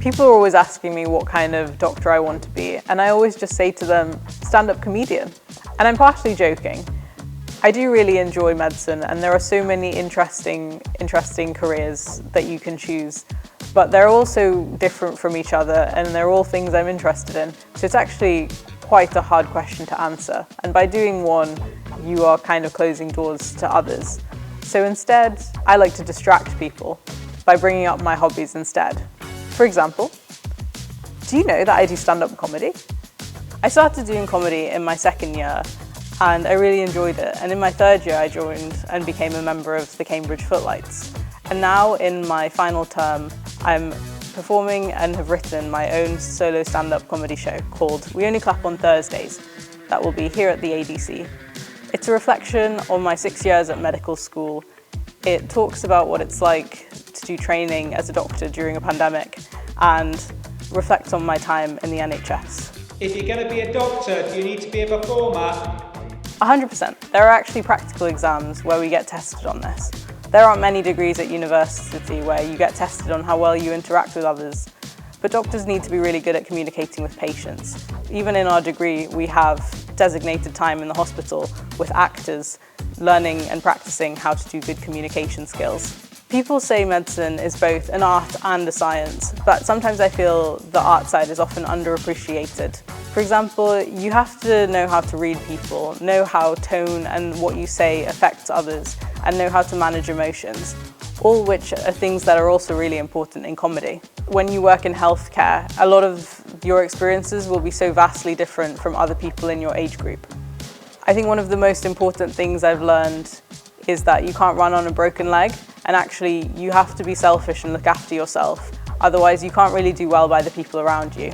People are always asking me what kind of doctor I want to be, and I always just say to them, stand-up comedian. And I'm partially joking. I do really enjoy medicine, and there are so many interesting careers that you can choose, but they're also different from each other, and they're all things I'm interested in. So it's actually quite a hard question to answer. And by doing one, you are kind of closing doors to others. So instead, I like to distract people by bringing up my hobbies instead. For example, do you know that I do stand-up comedy? I started doing comedy in my second year, and I really enjoyed it. And in my third year, I joined and became a member of the Cambridge Footlights. And now in my final term, I'm performing and have written my own solo stand-up comedy show called We Only Clap on Thursdays. That will be here at the ADC. It's a reflection on my 6 years at medical school. It talks about what it's like to do training as a doctor during a pandemic and reflects on my time in the NHS. If you're going to be a doctor, do you need to be a performer? 100%. There are actually practical exams where we get tested on this. There aren't many degrees at university where you get tested on how well you interact with others, but doctors need to be really good at communicating with patients. Even in our degree, we have designated time in the hospital with actors learning and practicing how to do good communication skills. People say medicine is both an art and a science, but sometimes I feel the art side is often underappreciated. For example, you have to know how to read people, know how tone and what you say affects others, and know how to manage emotions, all which are things that are also really important in comedy. When you work in healthcare, a lot of your experiences will be so vastly different from other people in your age group. I think one of the most important things I've learned is that you can't run on a broken leg, and actually you have to be selfish and look after yourself, otherwise you can't really do well by the people around you.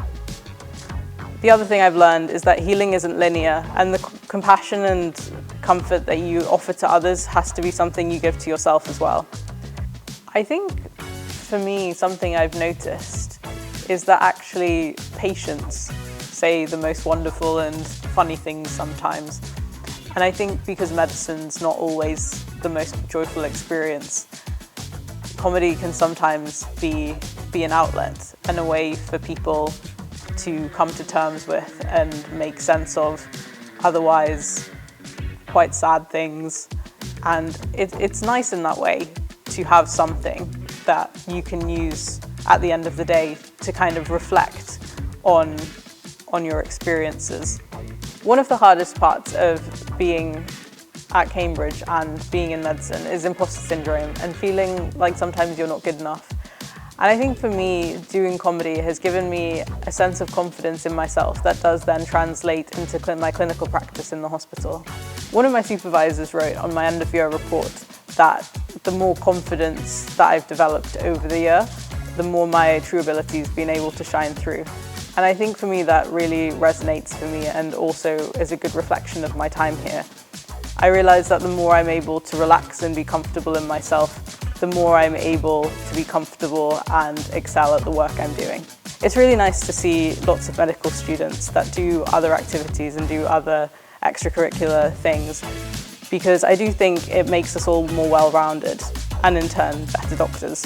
The other thing I've learned is that healing isn't linear, and the compassion and comfort that you offer to others has to be something you give to yourself as well. I think for me, something I've noticed is that actually patients say the most wonderful and funny things sometimes. And I think because medicine's not always the most joyful experience, comedy can sometimes be an outlet and a way for people to come to terms with and make sense of otherwise quite sad things. And it's nice in that way to have something that you can use at the end of the day to kind of reflect on your experiences. One of the hardest parts of being at Cambridge and being in medicine is imposter syndrome and feeling like sometimes you're not good enough. And I think for me, doing comedy has given me a sense of confidence in myself that does then translate into my clinical practice in the hospital. One of my supervisors wrote on my end of year report that the more confidence that I've developed over the year, the more my true abilities been able to shine through. And I think for me that really resonates for me and also is a good reflection of my time here. I realise that the more I'm able to relax and be comfortable in myself, the more I'm able to be comfortable and excel at the work I'm doing. It's really nice to see lots of medical students that do other activities and do other extracurricular things, because I do think it makes us all more well-rounded and in turn better doctors.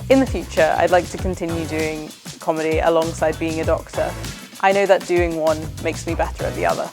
In the future, I'd like to continue doing comedy alongside being a doctor. I know that doing one makes me better at the other.